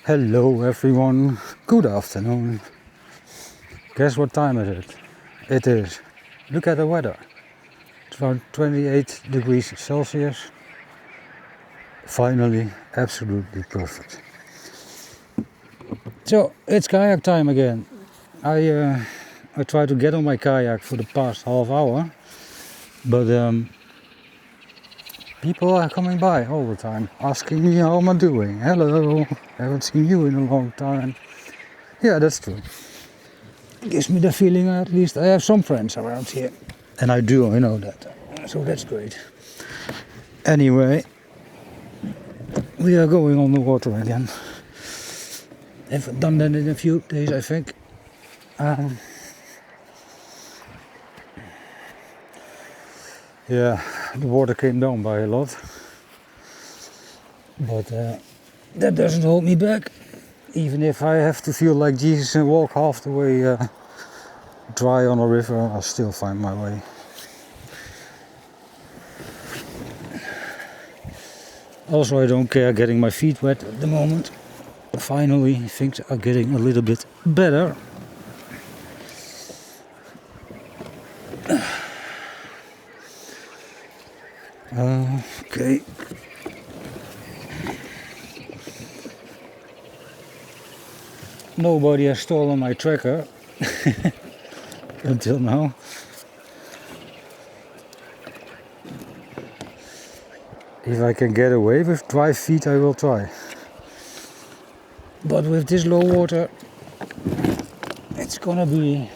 Hello everyone, good afternoon. Guess what time is it? It is. Look at the weather. It's about 28 degrees Celsius. Finally, absolutely perfect. So, it's kayak time again. I tried to get on my kayak for the past half hour, but people are coming by all the time, asking me how am I doing. Hello, haven't seen you in a long time. Yeah, that's true. Gives me the feeling at least I have some friends around here. And I know that. So that's great. Anyway, we are going on the water again. Haven't done that in a few days, I think. Yeah, the water came down by a lot. But that doesn't hold me back. Even if I have to feel like Jesus and walk half the way dry on a river, I'll still find my way. Also, I don't care getting my feet wet at the moment. Finally, things are getting a little bit better. Okay. Nobody has stolen my tracker until now. If I can get away with dry feet, I will try. But with this low water, it's gonna be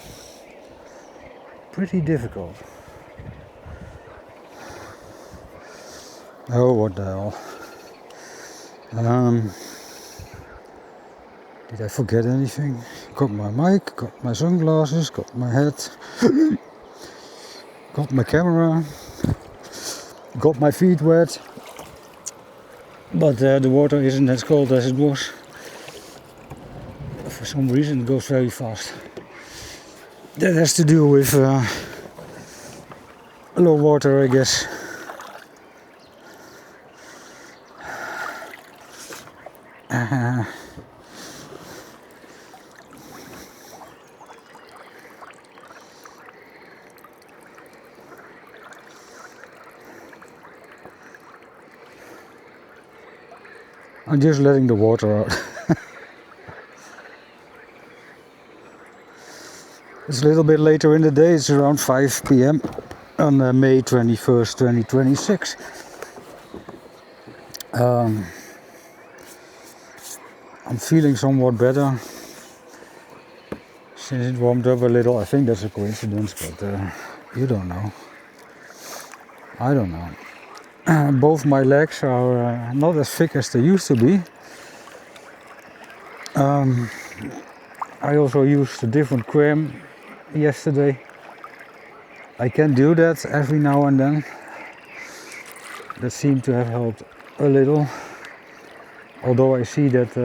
pretty difficult. Oh, what the hell. Did I forget anything? Got my mic, got my sunglasses, got my hat, got my camera, got my feet wet. But the water isn't as cold as it was. For some reason it goes very fast. That has to do with low water, I guess. I'm just letting the water out. It's a little bit later in the day, it's around 5 p.m. on May 21st, 2026. I'm feeling somewhat better since it warmed up a little. I think that's a coincidence, but you don't know. I don't know. Both my legs are not as thick as they used to be. I also used a different cream yesterday. I can do that every now and then. That seemed to have helped a little. Although I see that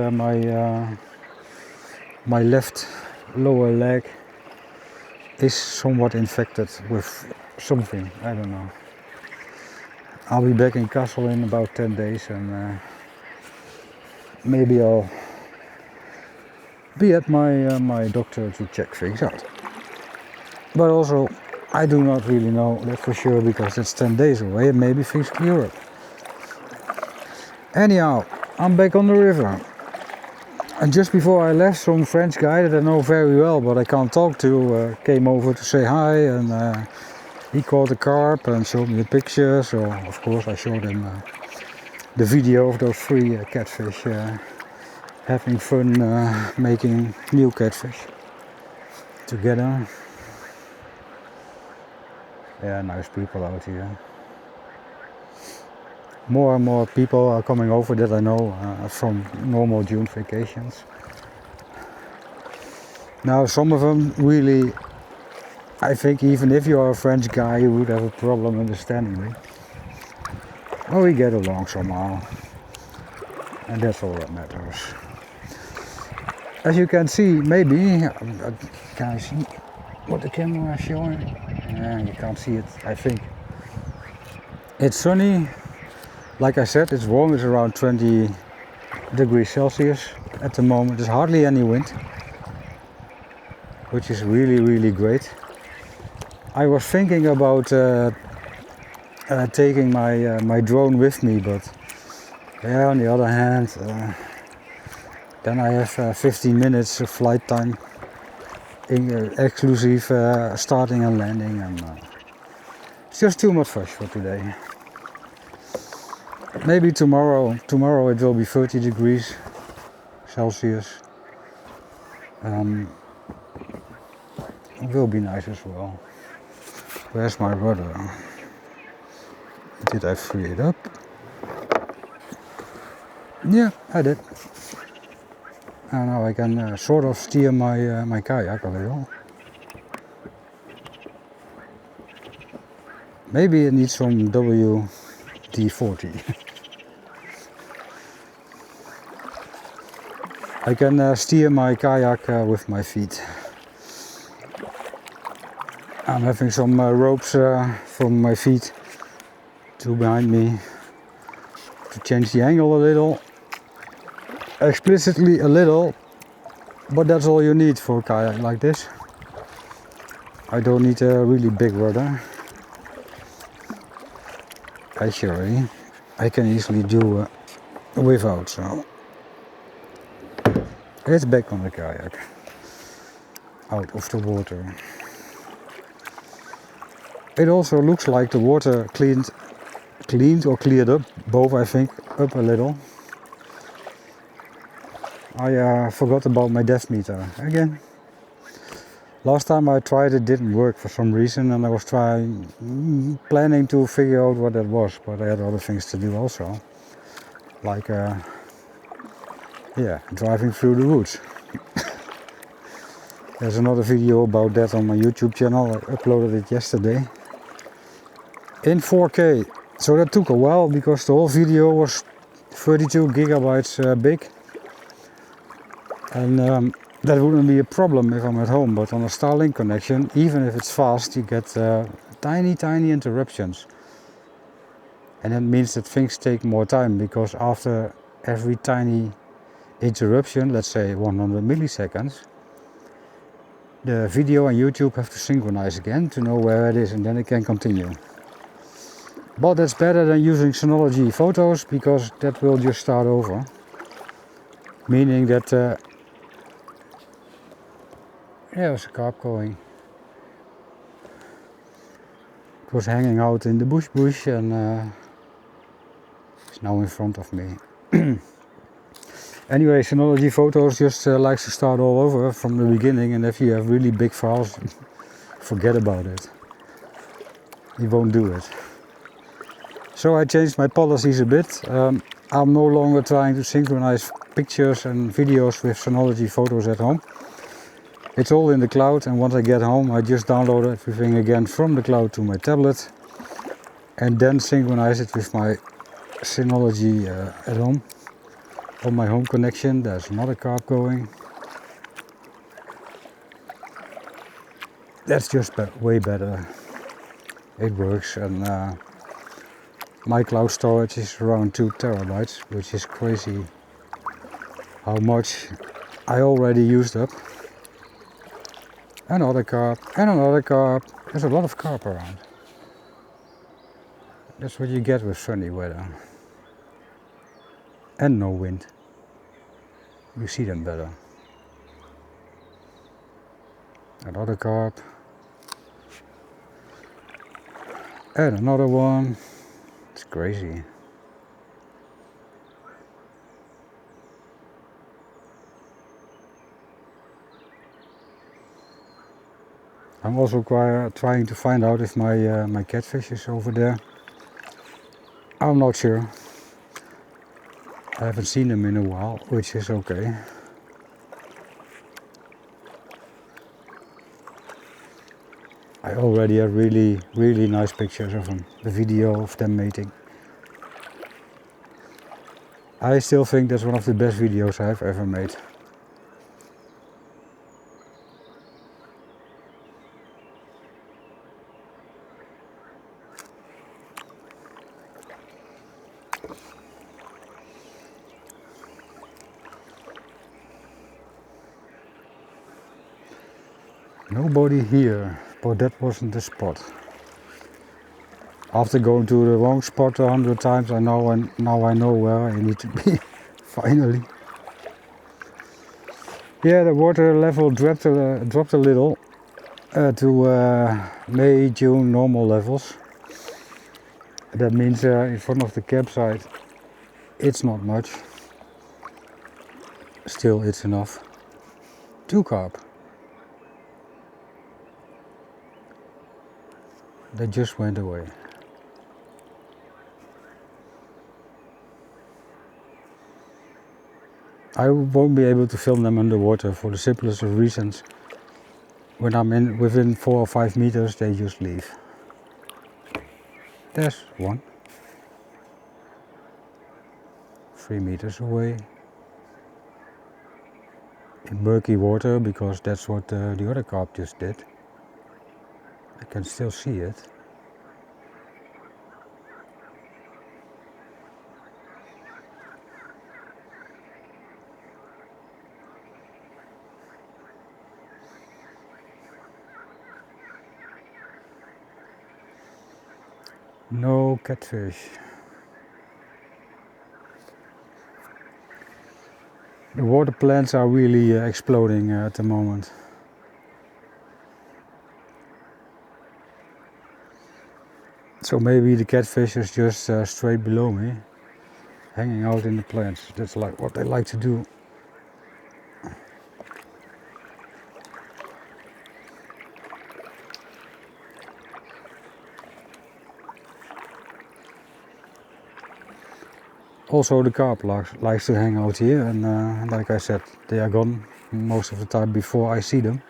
my left lower leg is somewhat infected with something. I don't know. I'll be back in Kassel in about 10 days and maybe I'll be at my doctor to check things out. But also, I do not really know that for sure because it's 10 days away and maybe things clear up. Anyhow, I'm back on the river. And just before I left, some French guy that I know very well but I can't talk to came over to say hi, and he caught a carp and showed me a picture. So of course I showed him the video of those 3 catfish having fun making new catfish together. Yeah, nice people out here. More and more people are coming over that I know from normal June vacations. Now some of them really, I think even if you're a French guy you would have a problem understanding me. Well, we get along somehow. And that's all that matters. As you can see, maybe, can I see what the camera is showing? Yeah, you can't see it, I think. It's sunny. Like I said, it's warm, it's around 28 degrees Celsius at the moment. There's hardly any wind, which is really great. I was thinking about taking my drone with me, but yeah, on the other hand, then I have 15 minutes of flight time, exclusive starting and landing, and it's just too much fuss for today. Maybe tomorrow it will be 30 degrees Celsius. It will be nice as well. Where's my rudder? Did I free it up? Yeah, I did. And now I can sort of steer my kayak a little. Maybe it needs some WD-40. I can steer my kayak with my feet. I'm having some ropes from my feet to behind me to change the angle a little. Explicitly a little, but that's all you need for a kayak like this. I don't need a really big rudder. Actually, I can easily do without, so it's back on the kayak, out of the water. It also looks like the water cleaned or cleared up, both I think, up a little. I forgot about my depth meter again. Last time I tried it didn't work for some reason, and I was planning to figure out what that was, but I had other things to do also. Like driving through the woods. There's another video about that on my YouTube channel. I uploaded it yesterday in 4K. So that took a while because the whole video was 32 gigabytes big. And that wouldn't be a problem if I'm at home, but on a Starlink connection, even if it's fast, you get tiny interruptions. And that means that things take more time, because after every tiny interruption, let's say 100 milliseconds, the video and YouTube have to synchronize again to know where it is, and then it can continue. But that's better than using Synology photos, because that will just start over. Meaning that there's a carp going. It was hanging out in the bush and it's now in front of me. Anyway, Synology photos just likes to start all over from the beginning, and if you have really big files, forget about it. It won't do it. So I changed my policies a bit. I'm no longer trying to synchronize pictures and videos with Synology photos at home. It's all in the cloud, and once I get home I just download everything again from the cloud to my tablet and then synchronize it with my Synology at home. On my home connection there's another carp going. That's just way better. It works, and my cloud storage is around 2 terabytes, which is crazy how much I already used up. Another carp, and another carp. There's a lot of carp around. That's what you get with sunny weather. And no wind. You see them better. Another carp. And another one. It's crazy. I'm also trying to find out if my catfish is over there. I'm not sure. I haven't seen them in a while, which is okay. I already have really nice pictures of them. The video of them mating. I still think that's one of the best videos I've ever made. Nobody here, but that wasn't the spot. After going to the wrong spot 100 times, now I know where I need to be. Finally. Yeah, the water level dropped a little to May, June normal levels. That means in front of the campsite it's not much. Still, it's enough. 2 carp. They just went away. I won't be able to film them underwater for the simplest of reasons. When I'm within 4 or 5 meters, they just leave. There's one. 3 meters away. In murky water, because that's what the other carp just did. I can still see it. No catfish. The water plants are really exploding at the moment. So maybe the catfish is just straight below me, hanging out in the plants. That's like what they like to do. Also the carp likes to hang out here, and like I said, they are gone most of the time before I see them.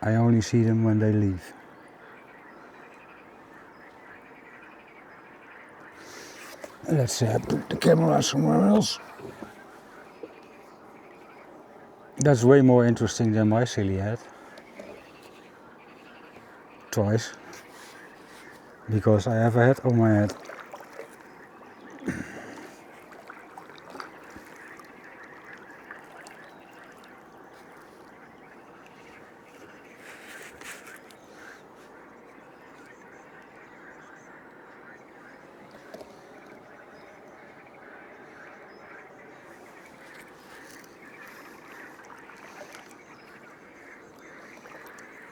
I only see them when they leave. Let's put the camera somewhere else. That's way more interesting than my silly head. Twice. Because I have a head on my head.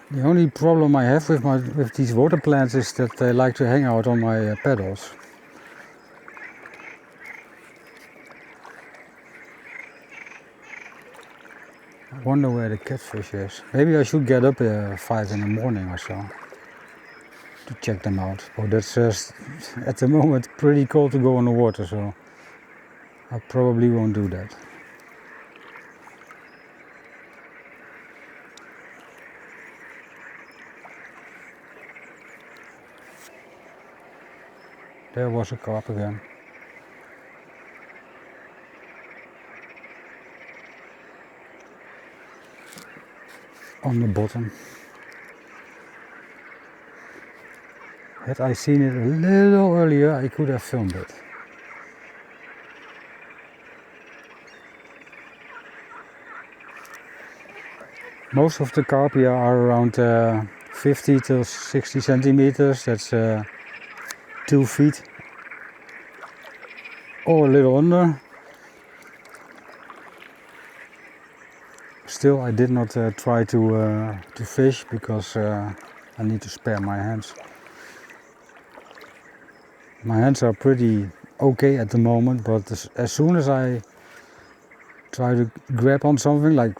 The only problem I have with these water plants is that they like to hang out on my pedals. I wonder where the catfish is. Maybe I should get up at 5 in the morning or so to check them out. But that's at the moment pretty cold to go on the water, so I probably won't do that. There was a carp again. On the bottom. Had I seen it a little earlier, I could have filmed it. Most of the carp here are around 50 to 60 centimeters. That's 2 feet or a little under. Still, I did not try to fish because I need to spare my hands. My hands are pretty okay at the moment, but as soon as I try to grab on something, like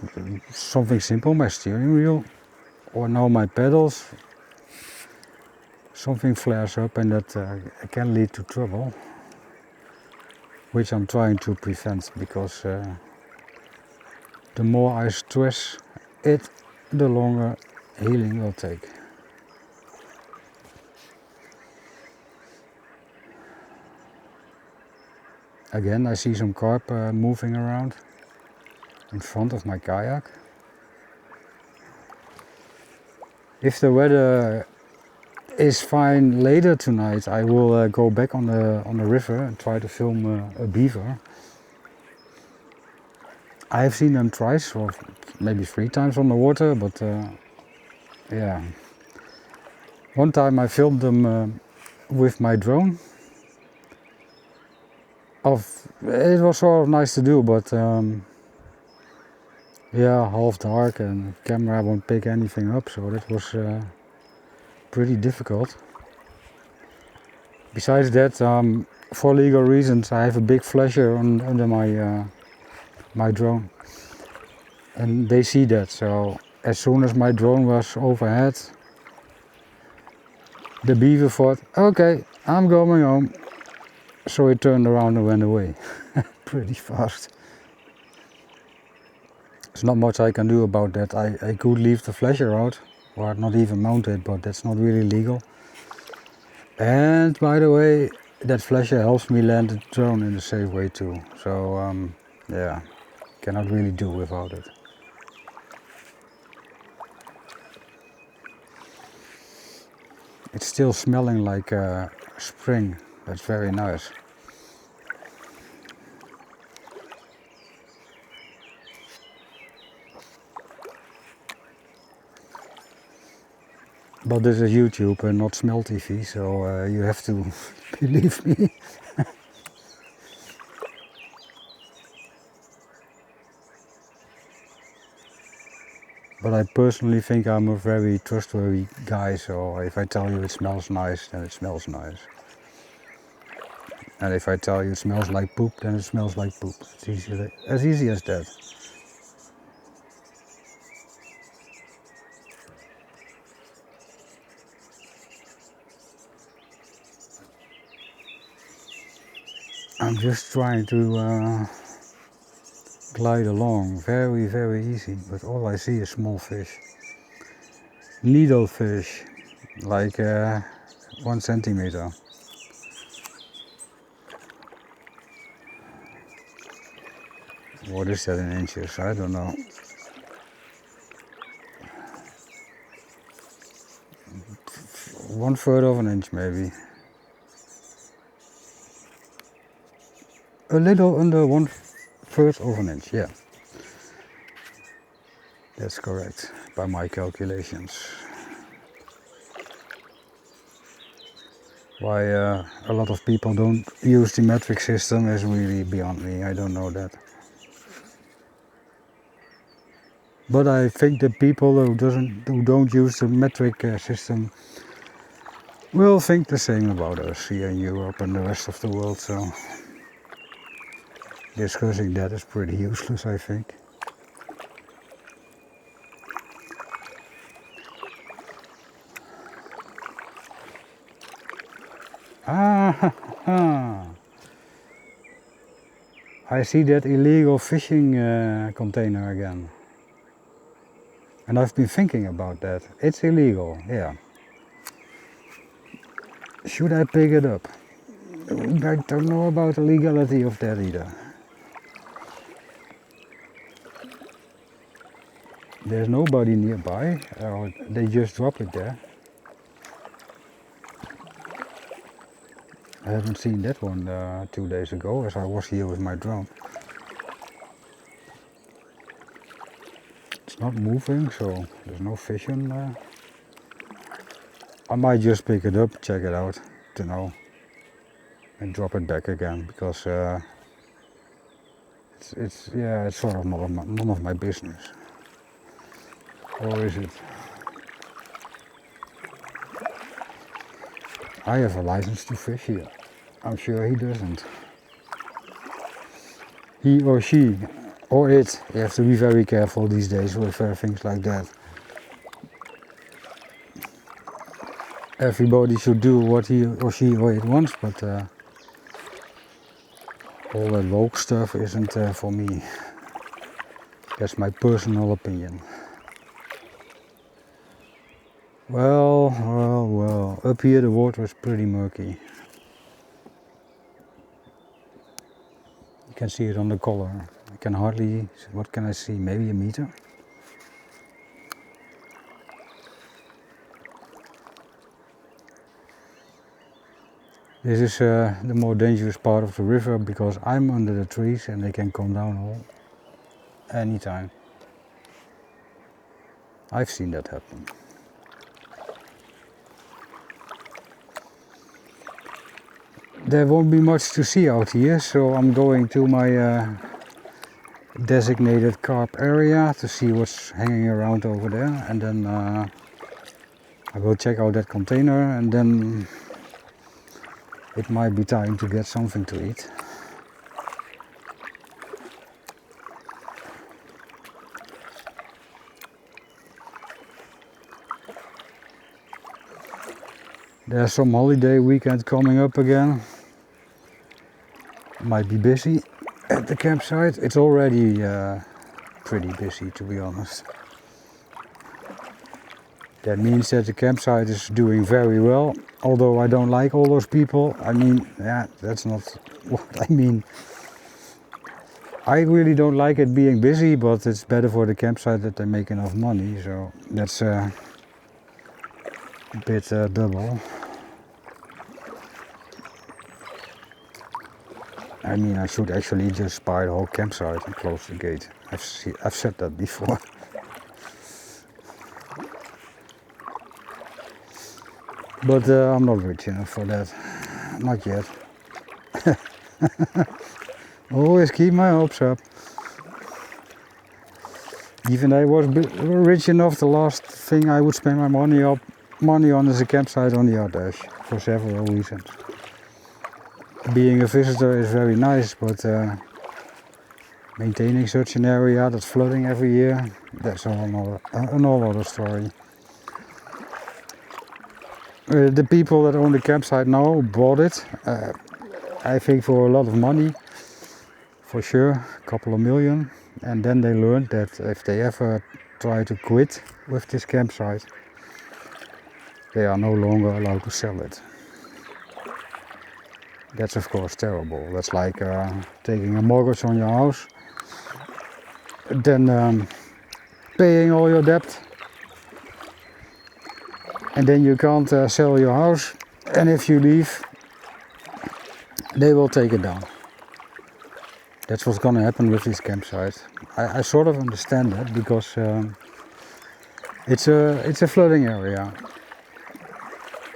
something simple, my steering wheel, or now my pedals, something flares up and that can lead to trouble, which I'm trying to prevent, because the more I stress it, the longer healing will take. Again, I see some carp moving around in front of my kayak. If the weather is fine later tonight, I will go back on the river and try to film a beaver. I have seen them twice or maybe 3 times on the water, but yeah. One time I filmed them with my drone. It was sort of nice to do, but yeah, half dark and camera won't pick anything up, so that was pretty difficult. Besides that, for legal reasons, I have a big flasher under my drone, and they see that. So as soon as my drone was overhead, the beaver thought, okay, I'm going home. So it turned around and went away pretty fast. There's not much I can do about that. I could leave the flasher out, or not even mount it, but that's not really legal. And by the way, that flasher helps me land the drone in a safe way too. So yeah, cannot really do without it. It's still smelling like spring. That's very nice. But this is YouTube and not Smell TV, so you have to believe me. But I personally think I'm a very trustworthy guy, so if I tell you it smells nice, then it smells nice. And if I tell you it smells like poop, then it smells like poop. It's as easy as that. I'm just trying to glide along, very, very easy, but all I see is small fish. Needlefish, like 1 centimeter. What is that in inches? I don't know. One-third of an inch maybe. A little under 1/3 of an inch, yeah. That's correct, by my calculations. Why a lot of people don't use the metric system is really beyond me, I don't know that. But I think the people who don't use the metric system will think the same about us here in Europe and the rest of the world, so discussing that is pretty useless, I think. Ah, I see that illegal fishing container again. And I've been thinking about that. It's illegal, yeah. Should I pick it up? I don't know about the legality of that either. There's nobody nearby, or they just drop it there. I haven't seen that one 2 days ago as I was here with my drone. It's not moving, so there's no fish in there. I might just pick it up, check it out, to know, and drop it back again, because it's sort of none of my business. Or is it? I have a license to fish here. I'm sure he doesn't. He or she, or it. You have to be very careful these days with things like that. Everybody should do what he or she or it wants, but all that woke stuff isn't for me. That's my personal opinion. Well, up here the water is pretty murky. You can see it on the color. I can hardly, what can I see, maybe a meter? This is the more dangerous part of the river because I'm under the trees and they can come down all. anytime. I've seen that happen. There won't be much to see out here, so I'm going to my designated carp area to see what's hanging around over there, and then I will check out that container, and then it might be time to get something to eat. There's some holiday weekend coming up again. Might be busy at the campsite. It's already pretty busy, to be honest. That means that the campsite is doing very well, although I don't like all those people. I mean, yeah, that's not what I mean. I really don't like it being busy, but it's better for the campsite that they make enough money, so that's a bit double. I mean, I should actually just buy the whole campsite and close the gate. I've said that before. But I'm not rich enough for that. Not yet. Always keep my hopes up. Even I was rich enough, the last thing I would spend my money on is a campsite on the Ardèche, for several reasons. Being a visitor is very nice, but maintaining such an area that's flooding every year, that's another story. The people that own the campsite now bought it, I think for a lot of money, for sure, a couple of million. And then they learned that if they ever try to quit with this campsite, they are no longer allowed to sell it. That's of course terrible. That's like taking a mortgage on your house, then paying all your debt, and then you can't sell your house, and if you leave, they will take it down. That's what's gonna happen with this campsite. I sort of understand that, because it's a flooding area.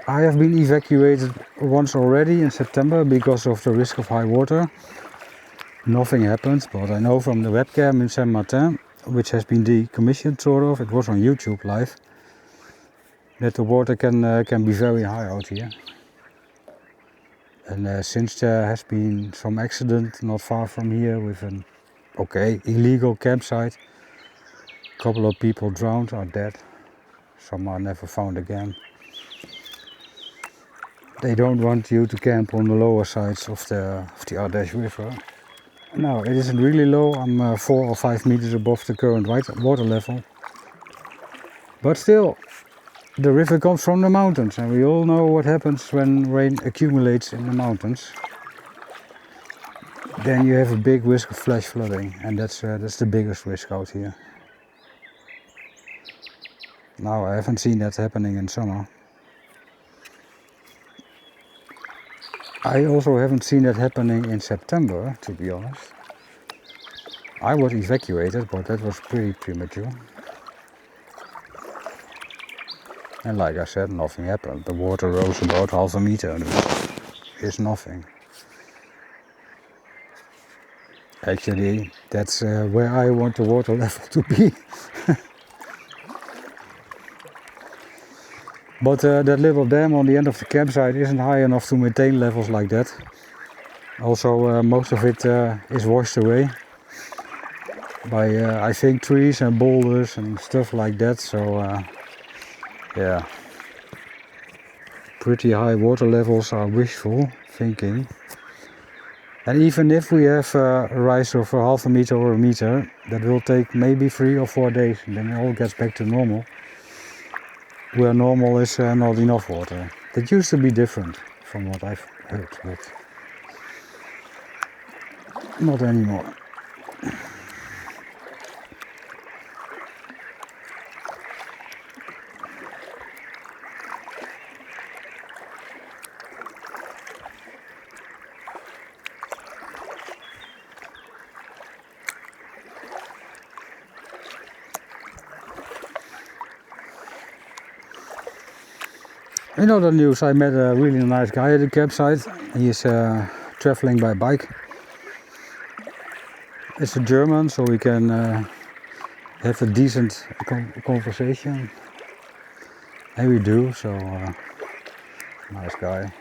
I have been evacuated once already in September because of the risk of high water. Nothing happened, but I know from the webcam in Saint-Martin, which has been decommissioned sort of, it was on YouTube live, that the water can be very high out here. And since there has been some accident not far from here with an illegal campsite, a couple of people drowned, are dead, some are never found again. They don't want you to camp on the lower sides of the Ardèche River. No, it isn't really low. I'm 4 or 5 meters above the current water level. But still, the river comes from the mountains, and we all know what happens when rain accumulates in the mountains. Then you have a big risk of flash flooding, and that's the biggest risk out here. Now, I haven't seen that happening in summer. I also haven't seen that happening in September, to be honest. I was evacuated, but that was pretty premature. And like I said, nothing happened. The water rose about half a meter, and it's nothing. Actually, that's where I want the water level to be. But that little dam on the end of the campsite isn't high enough to maintain levels like that. Also, most of it is washed away by, I think, trees and boulders and stuff like that. So, yeah, pretty high water levels are wishful thinking. And even if we have a rise of a half a meter or a meter, that will take maybe 3 or 4 days, and then it all gets back to normal. Where normal is not enough water. That used to be different from what I've heard, but not anymore. In other news, I met a really nice guy at the campsite. He's traveling by bike. It's a German, so we can have a decent conversation. And we do, so nice guy.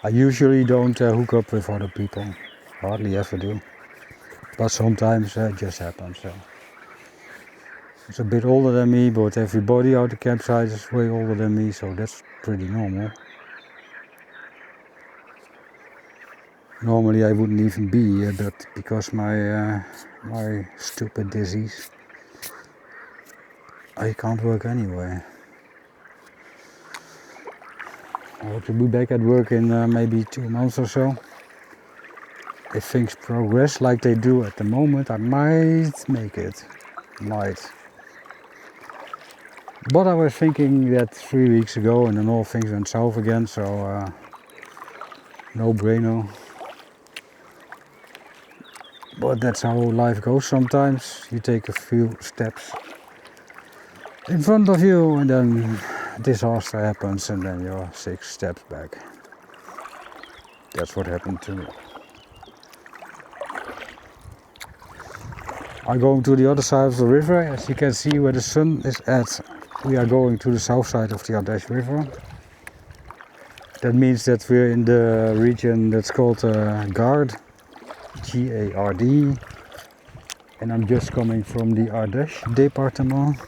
I usually don't hook up with other people, hardly ever do. But sometimes it just happens. So. He's a bit older than me, but everybody out the campsite is way older than me, so that's pretty normal. Normally I wouldn't even be here, but because my stupid disease, I can't work anyway. I hope to be back at work in maybe 2 months or so. If things progress like they do at the moment, I might make it. Might. But I was thinking that 3 weeks ago and then all things went south again, so no brainer. But that's how life goes sometimes. You take a few steps in front of you and then disaster happens and then you're 6 steps back. That's what happened to me. I'm going to the other side of the river, as you can see where the sun is at. We are going to the south side of the Ardèche River. That means that we're in the region that's called Gard, G-A-R-D. And I'm just coming from the Ardèche department.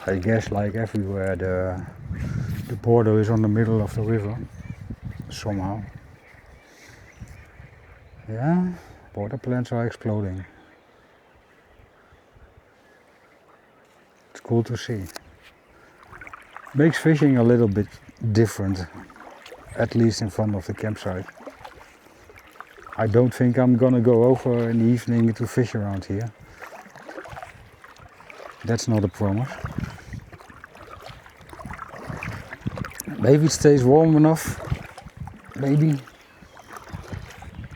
I guess like everywhere the border is on the middle of the river, somehow. Yeah, border plants are exploding. It's cool to see. Makes fishing a little bit different, at least in front of the campsite. I don't think I'm gonna go over in the evening to fish around here. That's not a promise. Maybe it stays warm enough, maybe.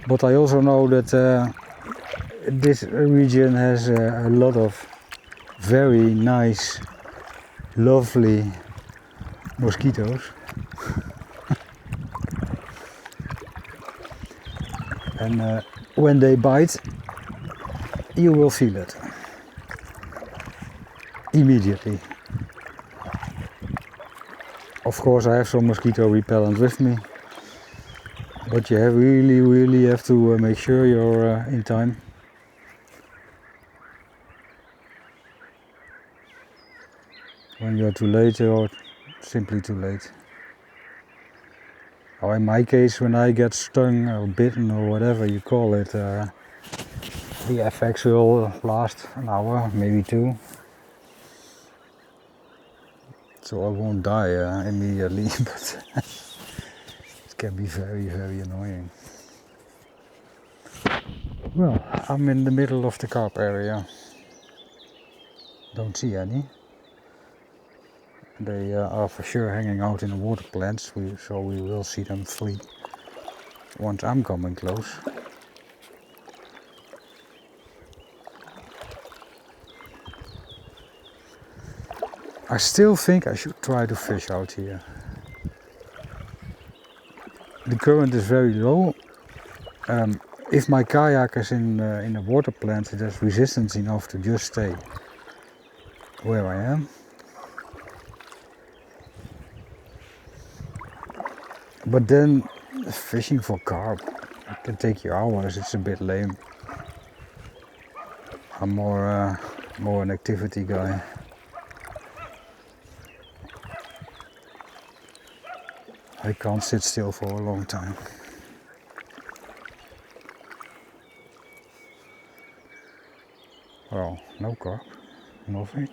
But I also know that this region has a lot of very nice, lovely mosquitoes. And when they bite, you will feel it immediately. Of course, I have some mosquito repellent with me, but you really have to make sure you're in time. When you're too late, you're simply too late. Or in my case, when I get stung or bitten or whatever you call it, the effects will last an hour, maybe 2. So I won't die immediately, but it can be very annoying. Well, I'm in the middle of the carp area. Don't see any. They are for sure hanging out in the water plants, so we will see them flee once I'm coming close. I still think I should try to fish out here. The current is very low. If my kayak is in a water plant, it has resistance enough to just stay where I am. But then fishing for carp, it can take you hours. It's a bit lame. I'm more an activity guy. I can't sit still for a long time. Well, no carp, nothing.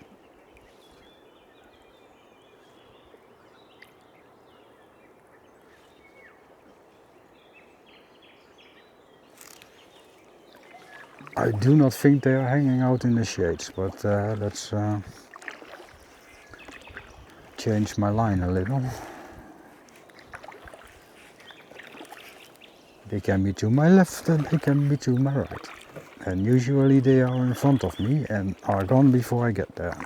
I do not think they are hanging out in the shades, but let's change my line a little. They can be to my left and they can be to my right. And usually they are in front of me and are gone before I get there.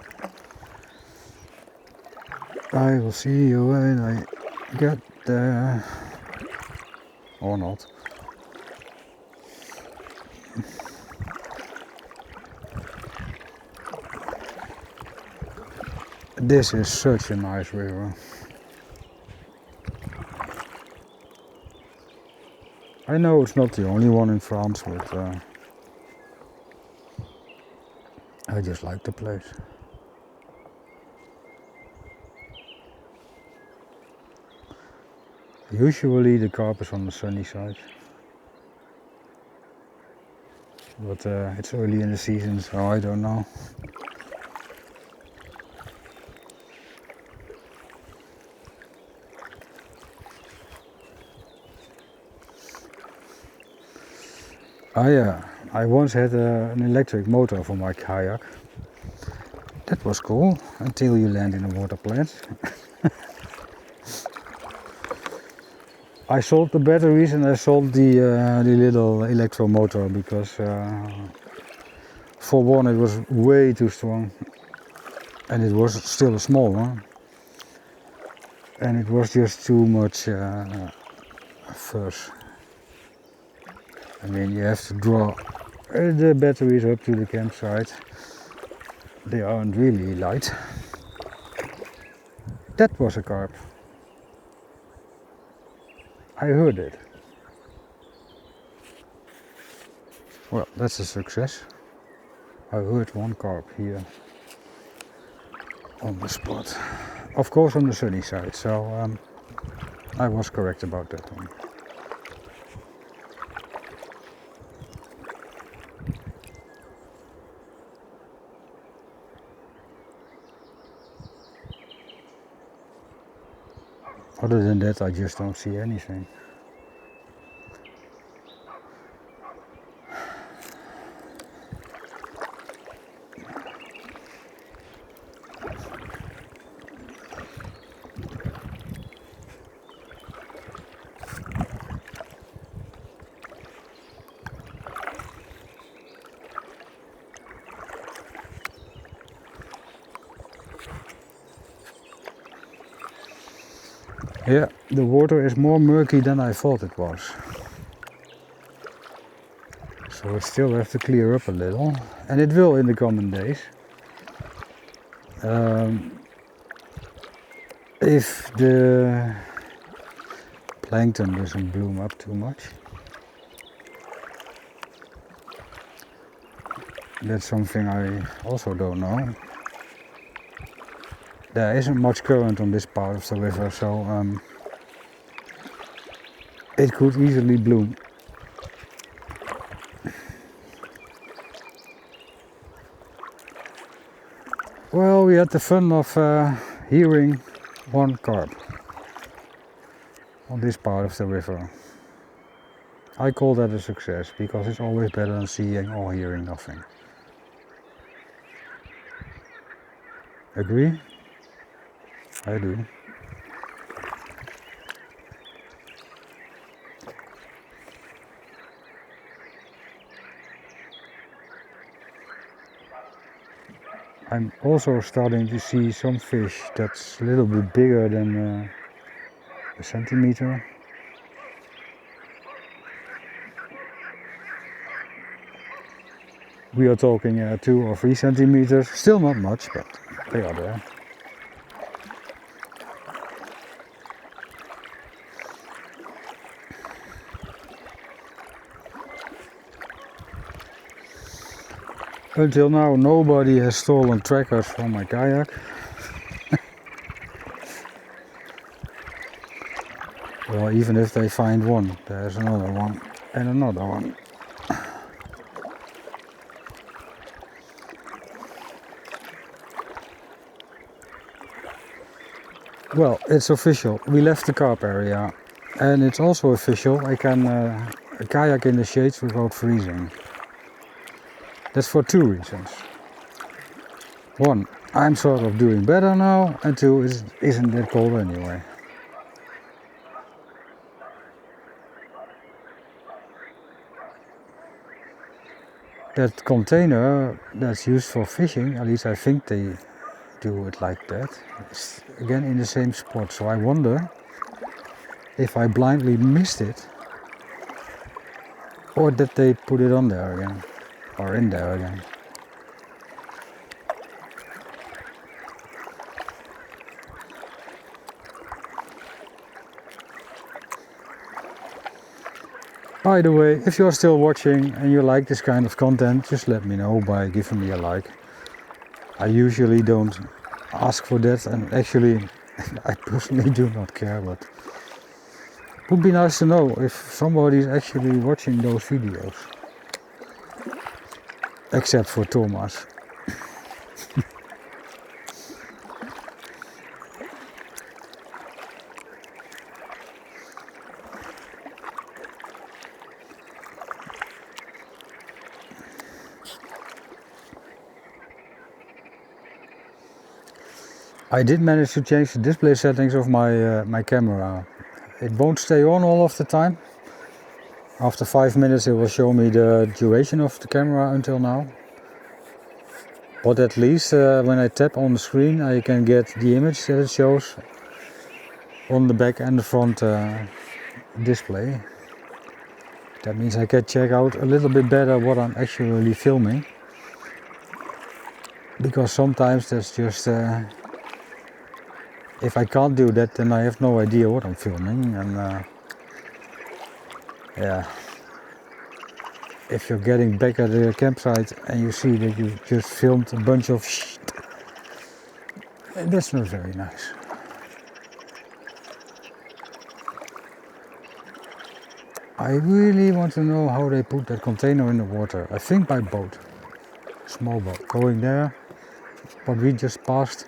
I will see you when I get there. Or not. This is such a nice river. I know it's not the only one in France, but I just like the place. Usually the carp is on the sunny side, but it's early in the season, so I don't know. I once had an electric motor for my kayak. That was cool, until you land in a water plant. I sold the batteries and I sold the little electro motor because for one it was way too strong and it was still a small one and it was just too much force. I mean, you have to draw the batteries up to the campsite. They aren't really light. That was a carp. I heard it. Well, that's a success. I heard one carp here on the spot. Of course on the sunny side, so I was correct about that one. Other than that, I just don't see anything. Yeah, the water is more murky than I thought it was. So we still have to clear up a little, and it will in the coming days. If the plankton doesn't bloom up too much. That's something I also don't know. There isn't much current on this part of the river, so it could easily bloom. Well, we had the fun of hearing one carp on this part of the river. I call that a success, because it's always better than seeing or hearing nothing. Agree? I do. I'm also starting to see some fish that's a little bit bigger than a centimeter. We are talking 2 or 3 centimeters, still not much, but they are there. Until now, nobody has stolen trackers from my kayak. Well, even if they find one, there's another one and another one. Well, it's official. We left the carp area, and it's also official. I can kayak in the shades without freezing. That's for 2 reasons. 1, I'm sort of doing better now, and 2, it isn't that cold anyway. That container that's used for fishing, at least I think they do it like that. It's again in the same spot, so I wonder if I blindly missed it or did they put it on there again or in there again. By the way, if you're still watching and you like this kind of content, just let me know by giving me a like. I usually don't ask for that, and actually I personally do not care, but it would be nice to know if somebody is actually watching those videos. Except for Thomas. I did manage to change the display settings of my camera. It won't stay on all of the time. After 5 minutes it will show me the duration of the camera until now. But at least when I tap on the screen I can get the image that it shows on the back and the front display. That means I can check out a little bit better what I'm actually filming. Because sometimes that's just... if I can't do that, then I have no idea what I'm filming, and yeah, if you're getting back at the campsite and you see that you just filmed a bunch of shit, that's not very nice. I really want to know how they put that container in the water. I think by boat, small boat, going there, what we just passed.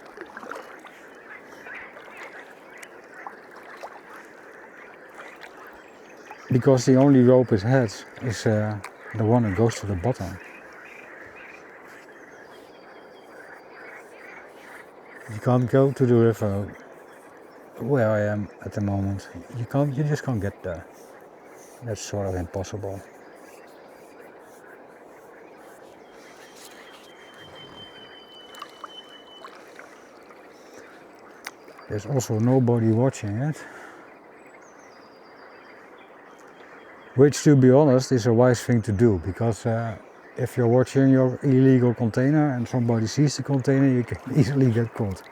Because the only rope it has is the one that goes to the bottom. You can't go to the river where I am at the moment. You just can't get there. That's sort of impossible. There's also nobody watching it. Which, to be honest, is a wise thing to do, because if you're watching your illegal container and somebody sees the container, you can easily get caught.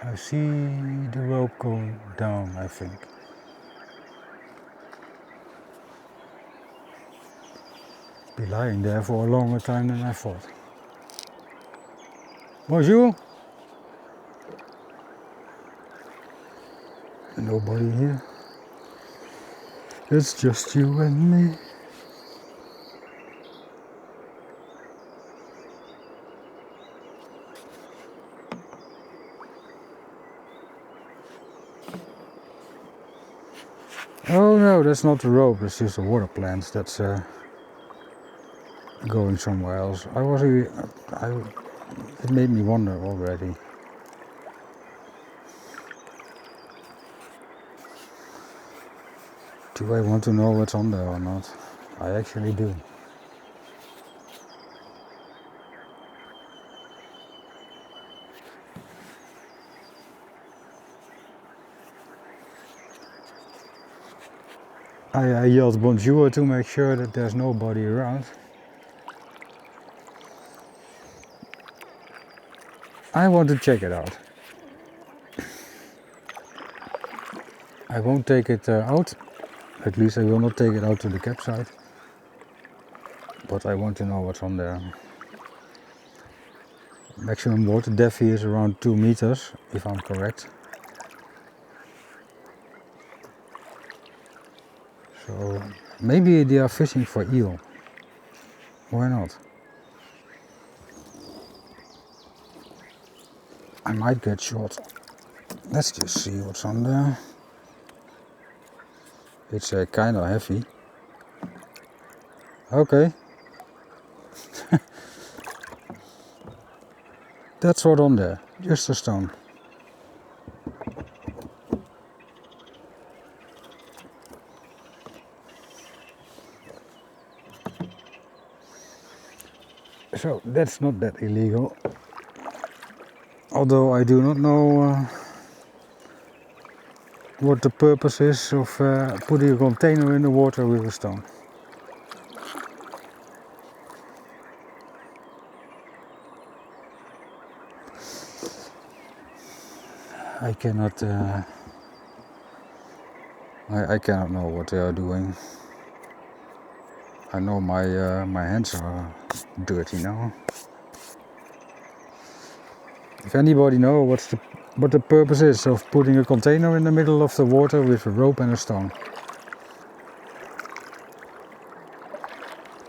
I see the rope going down, I think. Be lying there for a longer time than I thought. Bonjour! Nobody here. It's just you and me. Oh no, that's not the rope, it's just a water plant that's going somewhere else. It made me wonder already. Do I want to know what's on there or not? I actually do. I yelled bonjour to make sure that there's nobody around. I want to check it out. I won't take it out. At least I will not take it out to the campsite. But I want to know what's on there. Maximum water depth here is around 2 meters, if I'm correct. So maybe they are fishing for eel. Why not? I might get shot. Let's just see what's on there. It's kind of heavy. Okay. That's what on there. Just a stone. So that's not that illegal. Although I do not know what the purpose is of putting a container in the water with a stone. I cannot I cannot know what they are doing. I know my hands are dirty now. If anybody knows what the purpose is of putting a container in the middle of the water with a rope and a stone.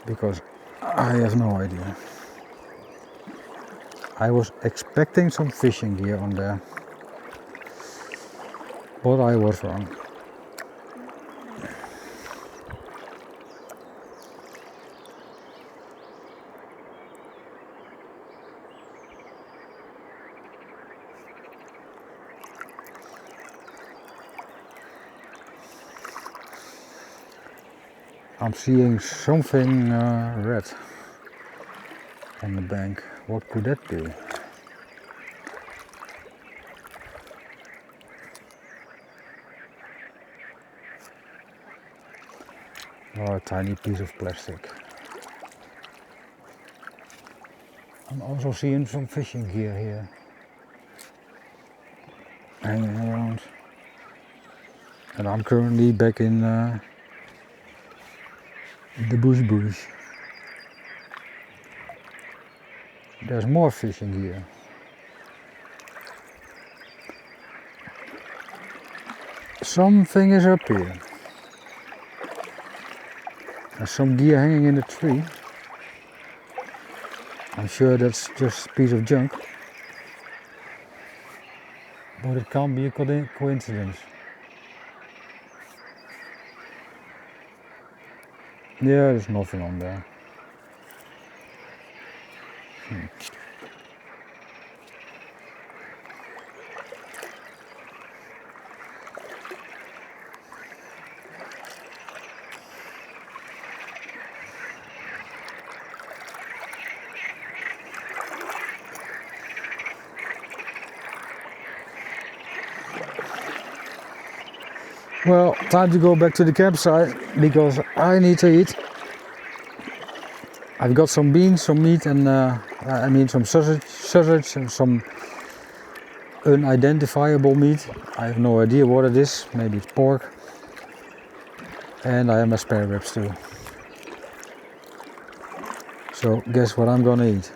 Because I have no idea. I was expecting some fishing gear on there, but I was wrong. I'm seeing something red on the bank. What could that be? Oh, a tiny piece of plastic. I'm also seeing some fishing gear here hanging around. And I'm currently back in the bush. There's more fishing gear. Something is up here. There's some gear hanging in the tree. I'm sure that's just a piece of junk. But it can't be a coincidence. Yeah, there's nothing on there. Well, time to go back to the campsite because I need to eat. I've got some beans, some meat, and some sausage and some unidentifiable meat. I have no idea what it is. Maybe it's pork. And I have my spare ribs too. So guess what I'm gonna eat?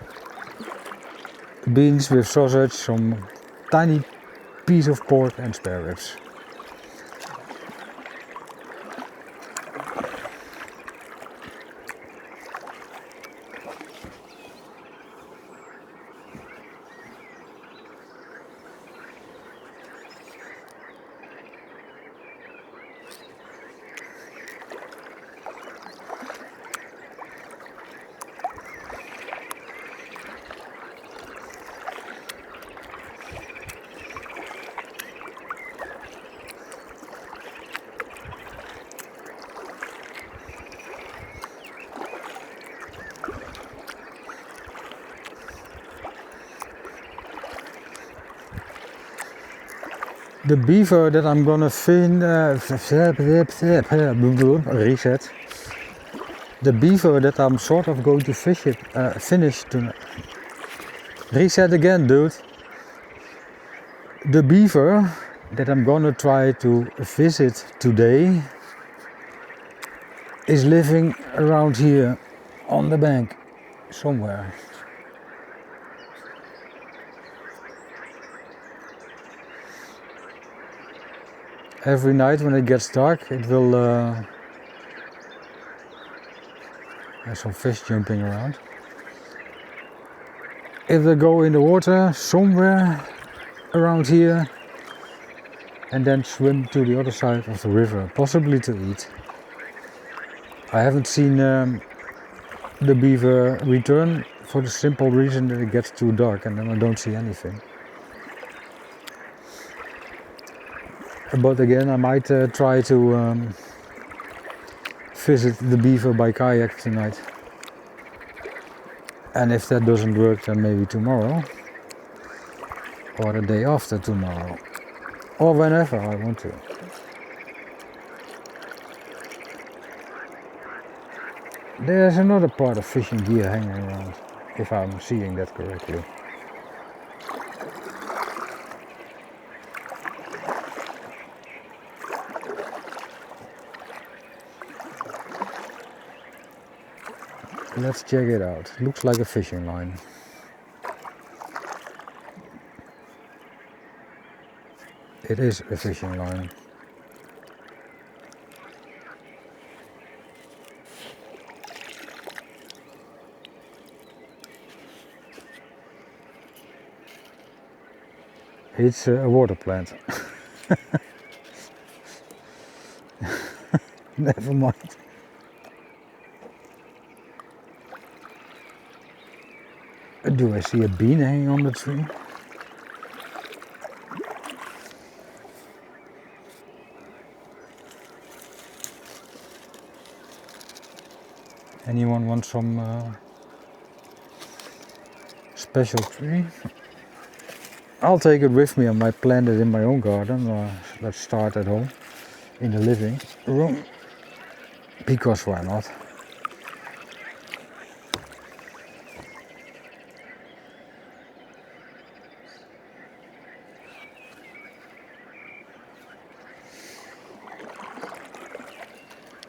Beans with sausage, some tiny piece of pork and spare ribs. The beaver that I'm gonna reset. The beaver that I'm sort of going to finish tonight. Reset again, dude. The beaver that I'm gonna try to visit today is living around here on the bank somewhere. Every night when it gets dark, it will there's some fish jumping around. If they go in the water somewhere around here and then swim to the other side of the river, possibly to eat. I haven't seen the beaver return for the simple reason that it gets too dark and then I don't see anything. But again, I might try to visit the beaver by kayak tonight. And if that doesn't work, then maybe tomorrow. Or the day after tomorrow. Or whenever I want to. There's another part of fishing gear hanging around, if I'm seeing that correctly. Let's check it out. Looks like a fishing line. It is a fishing line. It's a water plant. Never mind. Do I see a bean hanging on the tree? Anyone want some special tree? I'll take it with me. I might plant it in my own garden. Let's start at home in the living room. Because why not?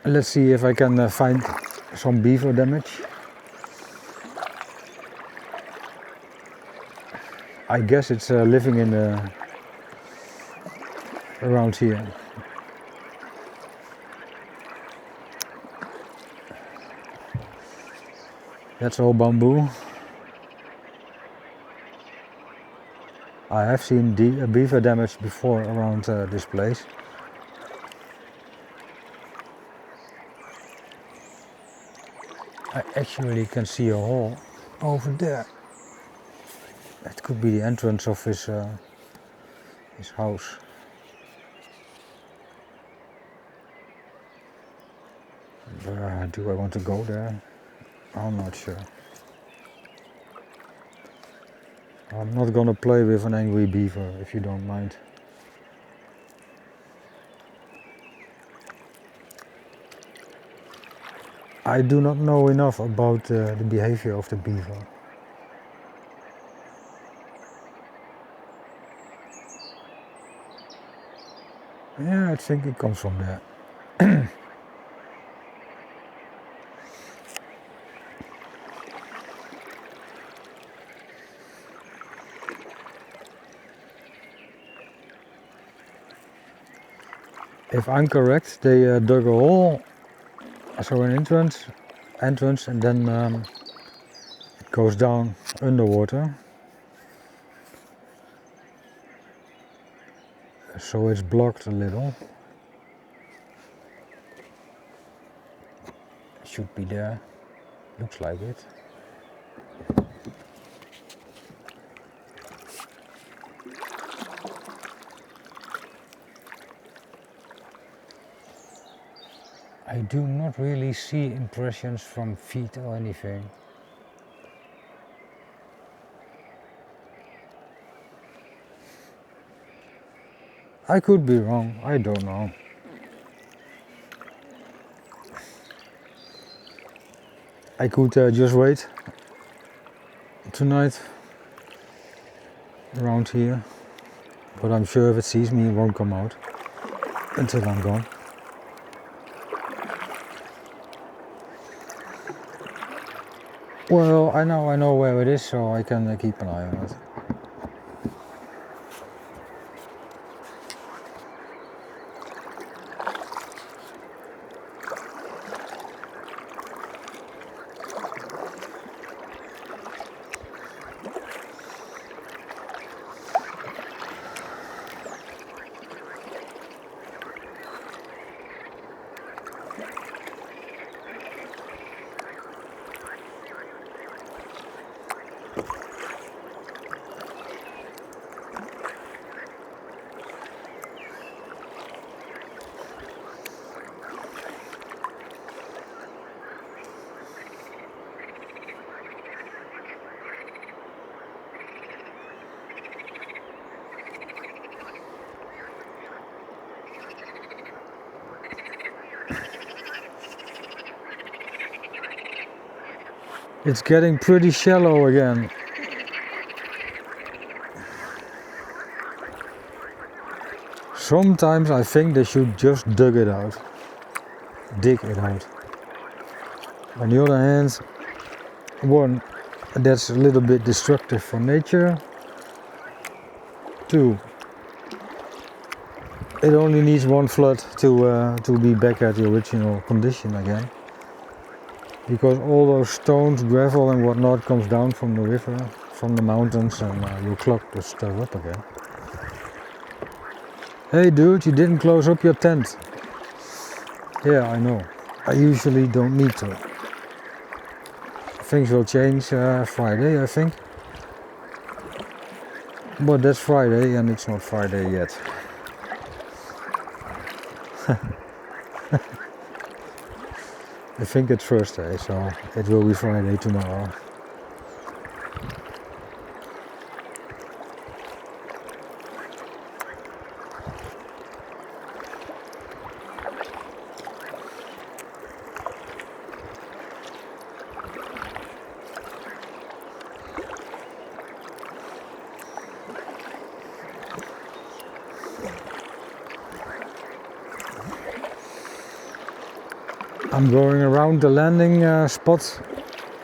Let's see if I can find some beaver damage. I guess it's living in around here. That's all bamboo. I have seen beaver damage before around this place. I actually can see a hole over there. That could be the entrance of his house. Do I want to go there? I'm not sure. I'm not gonna play with an angry beaver, if you don't mind. I do not know enough about the behavior of the beaver. Yeah, I think it comes from there. If I'm correct, they dug a hole, so an entrance, and then it goes down underwater. So it's blocked a little. It should be there. Looks like it. I do not really see impressions from feet or anything. I could be wrong, I don't know. I could just wait tonight around here, but I'm sure if it sees me it won't come out until I'm gone. Well, I know where it is, so I can keep an eye on it. It's getting pretty shallow again. Sometimes I think they should just dig it out. On the other hand, one, that's a little bit destructive for nature. Two, it only needs one flood to be back at the original condition again. Because all those stones, gravel and whatnot comes down from the river, from the mountains, and you clog the stuff up again. Hey dude, you didn't close up your tent. Yeah, I know. I usually don't need to. Things will change Friday, I think. But that's Friday and it's not Friday yet. I think it's Thursday, so it will be Friday tomorrow. I'm going around the landing spot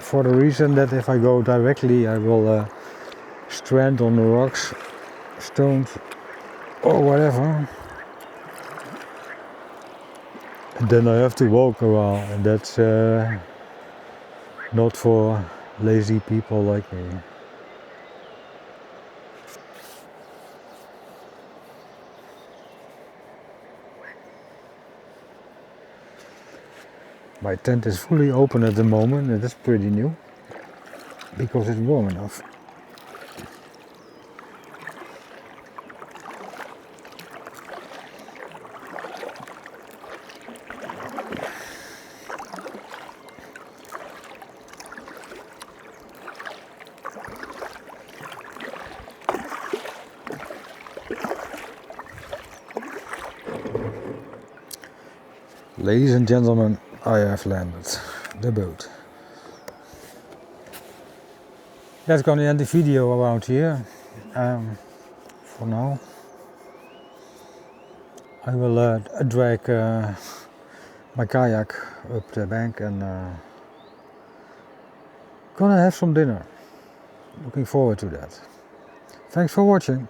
for the reason that if I go directly I will strand on the rocks, stones or whatever. And then I have to walk a while, and that's not for lazy people like me. My tent is fully open at the moment, and that's pretty new because it's warm enough. Ladies and gentlemen, I have landed the boat. That's gonna end the video around here. For now, I will drag my kayak up the bank and gonna have some dinner. Looking forward to that. Thanks for watching.